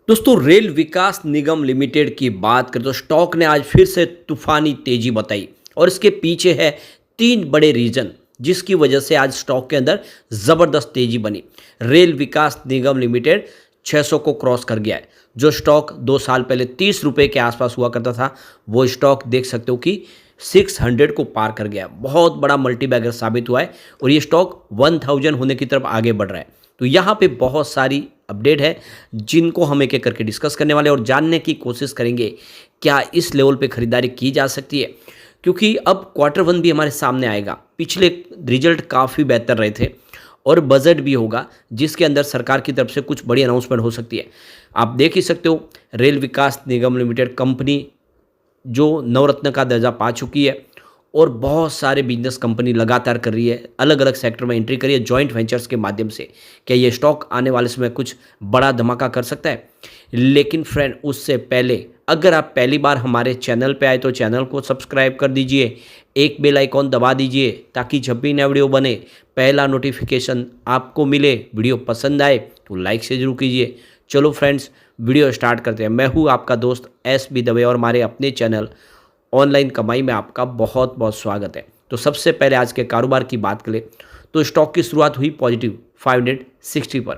दोस्तों रेल विकास निगम लिमिटेड की बात करें तो स्टॉक ने आज फिर से तूफानी तेजी बताई और इसके पीछे है तीन बड़े रीजन जिसकी वजह से आज स्टॉक के अंदर ज़बरदस्त तेजी बनी। रेल विकास निगम लिमिटेड 600 को क्रॉस कर गया है। जो स्टॉक 2 साल पहले 30 रुपये के आसपास हुआ करता था वो स्टॉक देख सकते हो कि 600 को पार कर गया। बहुत बड़ा मल्टीबैगर साबित हुआ है और ये स्टॉक 1000 होने की तरफ आगे बढ़ रहा है। तो यहाँ पे बहुत सारी अपडेट है जिनको हम एक एक करके डिस्कस करने वाले और जानने की कोशिश करेंगे क्या इस लेवल पे खरीदारी की जा सकती है, क्योंकि अब क्वार्टर 1 भी हमारे सामने आएगा। पिछले रिजल्ट काफ़ी बेहतर रहे थे और बजट भी होगा जिसके अंदर सरकार की तरफ से कुछ बड़ी अनाउंसमेंट हो सकती है। आप देख ही सकते हो रेल विकास निगम लिमिटेड कंपनी जो नवरत्न का दर्जा पा चुकी है और बहुत सारे बिजनेस कंपनी लगातार कर रही है, अलग अलग सेक्टर में एंट्री करी है जॉइंट वेंचर्स के माध्यम से। क्या ये स्टॉक आने वाले समय कुछ बड़ा धमाका कर सकता है? लेकिन फ्रेंड उससे पहले अगर आप पहली बार हमारे चैनल पे आए तो चैनल को सब्सक्राइब कर दीजिए, एक बेल आइकॉन दबा दीजिए ताकि जब भी नया वीडियो बने पहला नोटिफिकेशन आपको मिले। वीडियो पसंद आए तो लाइक से जरूर कीजिए। चलो फ्रेंड्स वीडियो स्टार्ट करते हैं। मैं हूँ आपका दोस्त SB दवे और हमारे अपने चैनल ऑनलाइन कमाई में आपका बहुत बहुत स्वागत है। तो सबसे पहले आज के कारोबार की बात करें तो स्टॉक की शुरुआत हुई पॉजिटिव 560 पर,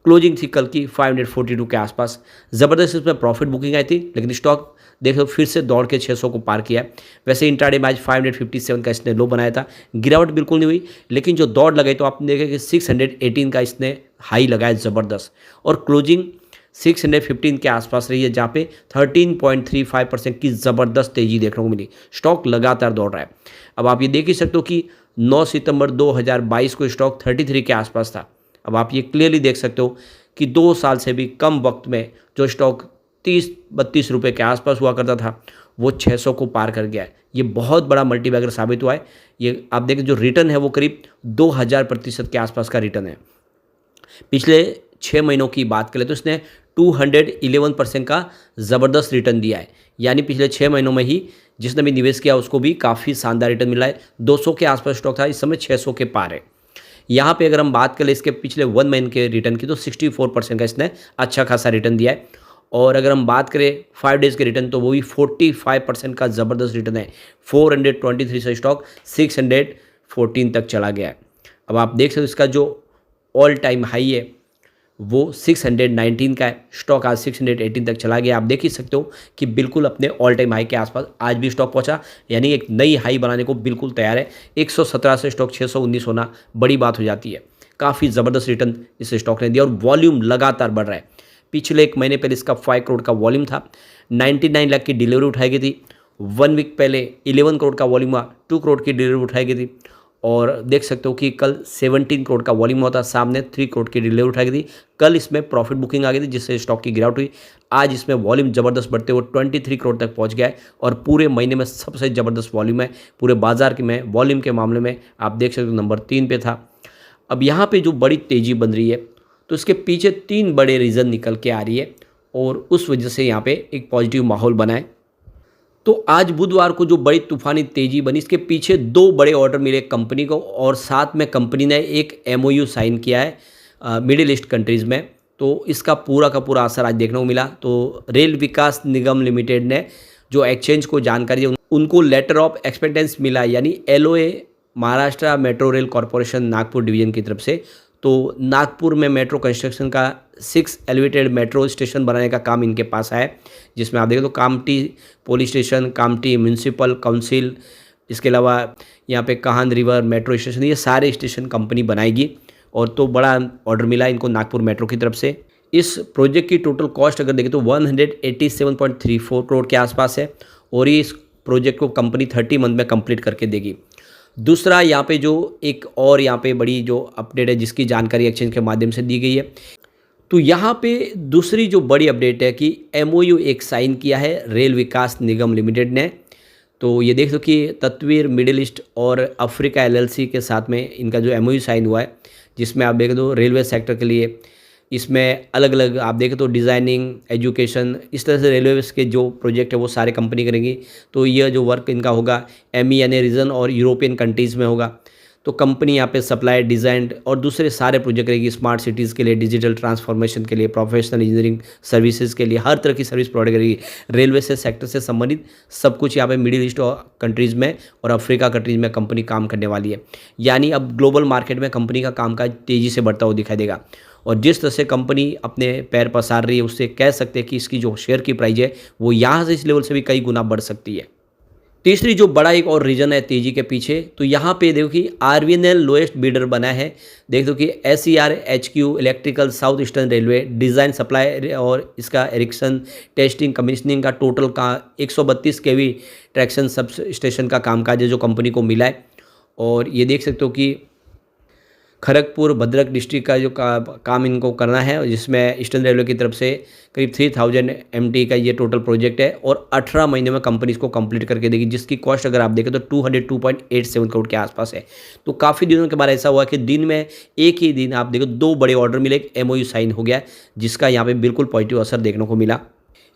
क्लोजिंग थी कल की 542 के आसपास। ज़बरदस्त इसमें प्रॉफिट बुकिंग आई थी लेकिन स्टॉक देखो फिर से दौड़ के 600 को पार किया है। वैसे इंट्राडे में आज 557 का इसने लो बनाया था, गिरावट बिल्कुल नहीं हुई लेकिन जो दौड़ लगाई तो आपने देखा कि 618 का इसने हाई लगाया ज़बरदस्त और क्लोजिंग 615 के आसपास रही है जहाँ पे 13.35% की ज़बरदस्त तेज़ी देखने को मिली। स्टॉक लगातार दौड़ रहा है। अब आप ये देख ही सकते हो कि 9 सितंबर 2022 को स्टॉक 33 के आसपास था। अब आप ये क्लियरली देख सकते हो कि 2 साल से भी कम वक्त में जो स्टॉक 30-32 रुपये के आसपास हुआ करता था वो 600 को पार कर गया है। ये बहुत बड़ा मल्टीबैगर साबित हुआ है। ये आप देखें जो रिटर्न है वो करीब 2000% के आसपास का रिटर्न है। पिछले 6 महीनों की बात करें तो इसने 211% का ज़बरदस्त रिटर्न दिया है। यानी पिछले 6 महीनों में ही जिसने भी निवेश किया उसको भी काफ़ी शानदार रिटर्न मिला है। 200 के आसपास स्टॉक था, इस समय 600 के पार है। यहाँ पे अगर हम बात करें इसके पिछले 1 महीने के रिटर्न की तो 64% का इसने अच्छा खासा रिटर्न दिया है। और अगर हम बात करें 5 डेज़ के रिटर्न तो वो भी 45% का ज़बरदस्त रिटर्न है। 423 से स्टॉक 614 तक चला गया है। अब आप देख सकते हो इसका जो ऑल टाइम हाई है वो 619 का है। स्टॉक आज 618 तक चला गया। आप देख ही सकते हो कि बिल्कुल अपने ऑल टाइम हाई के आसपास आज भी स्टॉक पहुंचा, यानी एक नई हाई बनाने को बिल्कुल तैयार है। 117 से स्टॉक 619 होना बड़ी बात हो जाती है। काफ़ी ज़बरदस्त रिटर्न इस स्टॉक ने दिया और वॉल्यूम लगातार बढ़ रहा है। पिछले 1 महीने पहले इसका 5 करोड़ का वॉल्यूम था, 99 लाख की डिलीवरी उठाई गई थी। 1 वीक पहले 11 करोड़ का वॉल्यूम हुआ, 2 करोड़ की डिलीवरी उठाई गई थी। और देख सकते हो कि कल 17 करोड़ का वॉल्यूम होता, सामने 3 करोड़ की डिलीवरी उठाई गई थी। कल इसमें प्रॉफिट बुकिंग आ गई थी जिससे स्टॉक की गिरावट हुई। आज इसमें वॉल्यूम ज़बरदस्त बढ़ते हुए 23 करोड़ तक पहुंच गया है और पूरे महीने में सबसे ज़बरदस्त वॉल्यूम है। पूरे बाजार के में वॉल्यूम के मामले में आप देख सकते हो नंबर 3 पे था। अब यहाँ पे जो बड़ी तेज़ी बन रही है तो इसके पीछे 3 बड़े रीज़न निकल के आ रही है और उस वजह से यहाँ पे एक पॉजिटिव माहौल बना है। तो आज बुधवार को जो बड़ी तूफानी तेजी बनी इसके पीछे 2 बड़े ऑर्डर मिले कंपनी को और साथ में कंपनी ने एक MOU साइन किया है मिडिल ईस्ट कंट्रीज़ में। तो इसका पूरा का पूरा असर आज देखने को मिला। तो रेल विकास निगम लिमिटेड ने जो एक्सचेंज को जानकारी दी उनको लेटर ऑफ एक्सपेक्टेंस मिला, यानी LOA Maharashtra metro rail corporation Nagpur division की तरफ से। तो नागपुर में मेट्रो कंस्ट्रक्शन का 6 एलिवेटेड मेट्रो स्टेशन बनाने का काम इनके पास है, जिसमें आप देखें तो Kamthi police station, Kamthi municipal council, इसके अलावा यहाँ पे काहन रिवर मेट्रो स्टेशन, ये सारे स्टेशन कंपनी बनाएगी। और तो बड़ा ऑर्डर मिला इनको नागपुर मेट्रो की तरफ से। इस प्रोजेक्ट की टोटल कॉस्ट अगर देखें तो 187.34 करोड़ के आसपास है और ये इस प्रोजेक्ट को कंपनी 30 मंथ में कंप्लीट करके देगी। दूसरा यहाँ पे जो एक और यहाँ पे बड़ी जो अपडेट है जिसकी जानकारी एक्सचेंज के माध्यम से दी गई है, तो यहाँ पे दूसरी जो बड़ी अपडेट है कि MOU एक साइन किया है रेल विकास निगम लिमिटेड ने। तो ये देख लो कि तत्वीर मिडिल ईस्ट और अफ्रीका LLC के साथ में इनका जो MOU साइन हुआ है, जिसमें आप देखें तो रेलवे सेक्टर के लिए इसमें अलग अलग आप देखें तो डिज़ाइनिंग, एजुकेशन, इस तरह से रेलवे के जो प्रोजेक्ट है वो सारे कंपनी करेंगी। तो यह जो वर्क इनका होगा MENA रीजन और यूरोपियन कंट्रीज़ में होगा। तो कंपनी यहाँ पे सप्लाई, डिज़ाइन और दूसरे सारे प्रोजेक्ट करेगी स्मार्ट सिटीज़ के लिए, डिजिटल ट्रांसफॉर्मेशन के लिए, प्रोफेशनल इंजीनियरिंग सर्विसेज के लिए, हर तरह की सर्विस प्रोवाइड करेगी। रेलवे से सेक्टर से संबंधित सब कुछ यहाँ पे मिडिल ईस्ट और कंट्रीज़ में और अफ्रीका कंट्रीज़ में कंपनी काम करने वाली है। यानी अब ग्लोबल मार्केट में कंपनी का कामकाज तेज़ी से बढ़ता हुआ दिखाई देगा और जिस तरह से कंपनी अपने पैर पसार रही है उससे कह सकते हैं कि इसकी जो शेयर की प्राइस है वो यहाँ से इस लेवल से भी कई गुना बढ़ सकती है। तीसरी जो बड़ा एक और रीज़न है तेज़ी के पीछे, तो यहाँ पे देखो कि आरवीएनएल लोएस्ट बिडर बना है। देख दो कि SER, HQ, electrical, south eastern railway, design, supply और इसका एरिक्सन, टेस्टिंग, कमीशनिंग का टोटल का 132 केवी ट्रैक्शन सब स्टेशन का कामकाज है जो कंपनी को मिला है। और ये देख सकते हो कि खड़गपुर भद्रक डिस्ट्रिक्ट का जो काम इनको करना है जिसमें ईस्टर्न रेलवे की तरफ से करीब 3000 MT का ये टोटल प्रोजेक्ट है और 18 महीने में कंपनी इसको कंप्लीट करके देगी, जिसकी कॉस्ट अगर आप देखें तो 202.87 करोड़ के आसपास है। तो काफ़ी दिनों के बाद ऐसा हुआ कि दिन में एक ही दिन आप देखो 2 बड़े ऑर्डर मिले, एक MOU साइन हो गया जिसका यहाँ पर बिल्कुल पॉजिटिव असर देखने को मिला।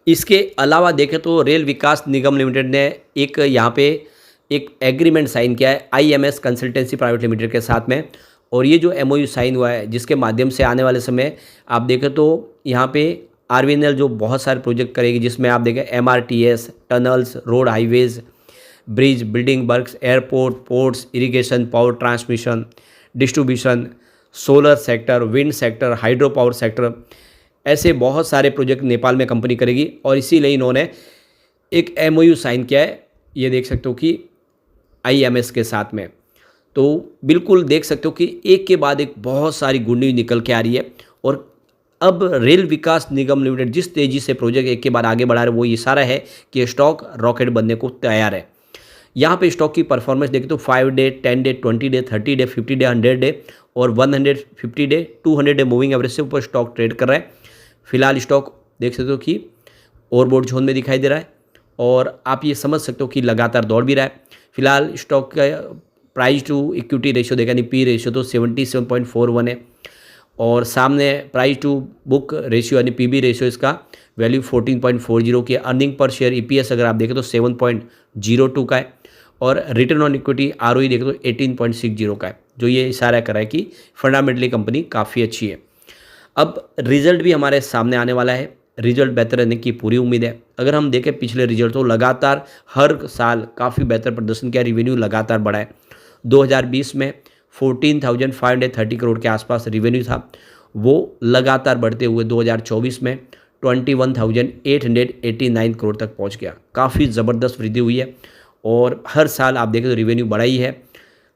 इसके अलावा देखें तो रेल विकास निगम लिमिटेड ने एक यहाँ पे एक एग्रीमेंट साइन किया है IMS कंसल्टेंसी प्राइवेट लिमिटेड के साथ में। और ये जो MOU साइन हुआ है जिसके माध्यम से आने वाले समय आप देखें तो यहाँ पे आरवीएनएल जो बहुत सारे प्रोजेक्ट करेगी जिसमें आप देखें MRTS, tunnels, road, highways, bridge, building works, airport, ports, irrigation, power transmission, distribution, solar sector, wind sector, hydro power sector, ऐसे बहुत सारे प्रोजेक्ट नेपाल में कंपनी करेगी। और इसीलिए इन्होंने एक MOU साइन किया है, ये देख सकते हो कि IMS के साथ में। तो बिल्कुल देख सकते हो कि एक के बाद एक बहुत सारी गुड न्यूज़ निकल के आ रही है। और अब रेल विकास निगम लिमिटेड जिस तेज़ी से प्रोजेक्ट एक के बाद आगे बढ़ा रहा है वो इशारा है कि स्टॉक रॉकेट बनने को तैयार है। यहाँ पे स्टॉक की परफॉर्मेंस देखें तो 5 day, 10 day, 20 day, 30 day, 50 day, 100 day और 150 डे, 200 डे मूविंग एवरेज से ऊपर स्टॉक ट्रेड कर रहा है। फिलहाल स्टॉक देख सकते हो कि ओवरबॉट जोन में दिखाई दे रहा है और आप ये समझ सकते हो कि लगातार दौड़ भी रहा है। फिलहाल स्टॉक का प्राइस टू इक्विटी रेशियो देखा नहीं, पी रेशियो तो 77.41 है और सामने प्राइस टू बुक रेशियो यानी PB रेशियो इसका वैल्यू 14.40 की है। अर्निंग पर शेयर EPS अगर आप देखें तो 7.02 का है और रिटर्न ऑन इक्विटी ROE देखें तो 18.60 का है, जो ये इशारा कर रहा है कि फंडामेंटली कंपनी काफ़ी अच्छी है। अब रिजल्ट भी हमारे सामने आने वाला है, रिजल्ट बेहतर रहने की पूरी उम्मीद है। अगर हम देखें पिछले रिजल्ट तो लगातार हर साल काफ़ी बेहतर प्रदर्शन किया, रेवेन्यू लगातार बढ़ा है। 2020 में 14,530 करोड़ के आसपास रेवेन्यू था, वो लगातार बढ़ते हुए 2024 में 21,889 करोड़ तक पहुंच गया। काफ़ी ज़बरदस्त वृद्धि हुई है और हर साल आप देखें तो रेवेन्यू बढ़ा ही है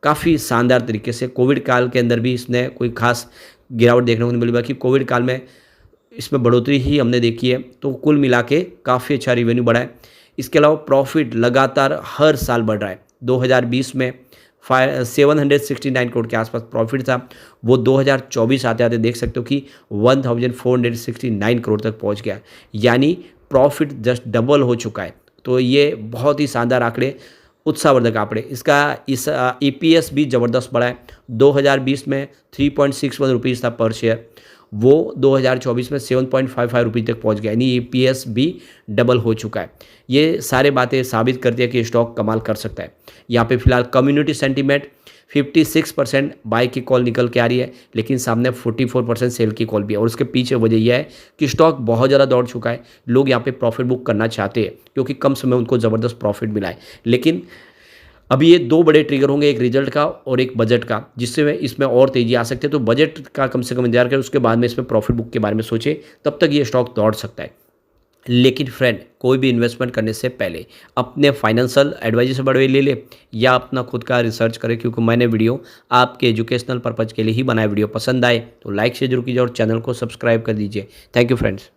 काफ़ी शानदार तरीके से। कोविड काल के अंदर भी इसने कोई खास गिरावट देखने को नहीं मिली, बाकी कोविड काल में इसमें बढ़ोतरी ही हमने देखी है। तो कुल मिला के काफ़ी अच्छा रेवेन्यू बढ़ा है। इसके अलावा प्रॉफिट लगातार हर साल बढ़ रहा है। 2020 में 769 करोड़ के आसपास प्रॉफिट था, वो 2024 आते आते देख सकते हो कि 1469 करोड़ तक पहुंच गया, यानी प्रॉफिट जस्ट डबल हो चुका है। तो ये बहुत ही शानदार आंकड़े, उत्साहवर्धक आंकड़े। इसका इस EPS भी ज़बरदस्त बढ़ा है। 2020 में 3.61 रुपीज़ था पर शेयर, वो 2024 में 7.55 रुपये तक पहुंच गया, यानी EPS भी डबल हो चुका है। ये सारे बातें साबित करती है कि स्टॉक कमाल कर सकता है। यहाँ पे फिलहाल कम्युनिटी सेंटीमेंट 56% बाय की कॉल निकल के आ रही है, लेकिन सामने 44% सेल की कॉल भी है और उसके पीछे वजह यह है कि स्टॉक बहुत ज़्यादा दौड़ चुका है। लोग यहाँ पे प्रॉफिट बुक करना चाहते हैं क्योंकि कम समय उनको ज़बरदस्त प्रॉफिट मिला है। लेकिन अभी ये 2 बड़े ट्रिगर होंगे, एक रिजल्ट का और एक बजट का, जिससे इसमें और तेज़ी आ सकती है। तो बजट का कम से कम इंतजार करें, उसके बाद में इसमें प्रॉफिट बुक के बारे में सोचें, तब तक ये स्टॉक दौड़ सकता है। लेकिन फ्रेंड, कोई भी इन्वेस्टमेंट करने से पहले अपने फाइनेंशियल एडवाइजर से बढ़वे ले ले या अपना खुद का रिसर्च करें, क्योंकि मैंने वीडियो आपके एजुकेशनल पर्पज़ के लिए ही बनाया। वीडियो पसंद आए तो लाइक से जरूर कीजिए और चैनल को सब्सक्राइब कर दीजिए। Thank you friends.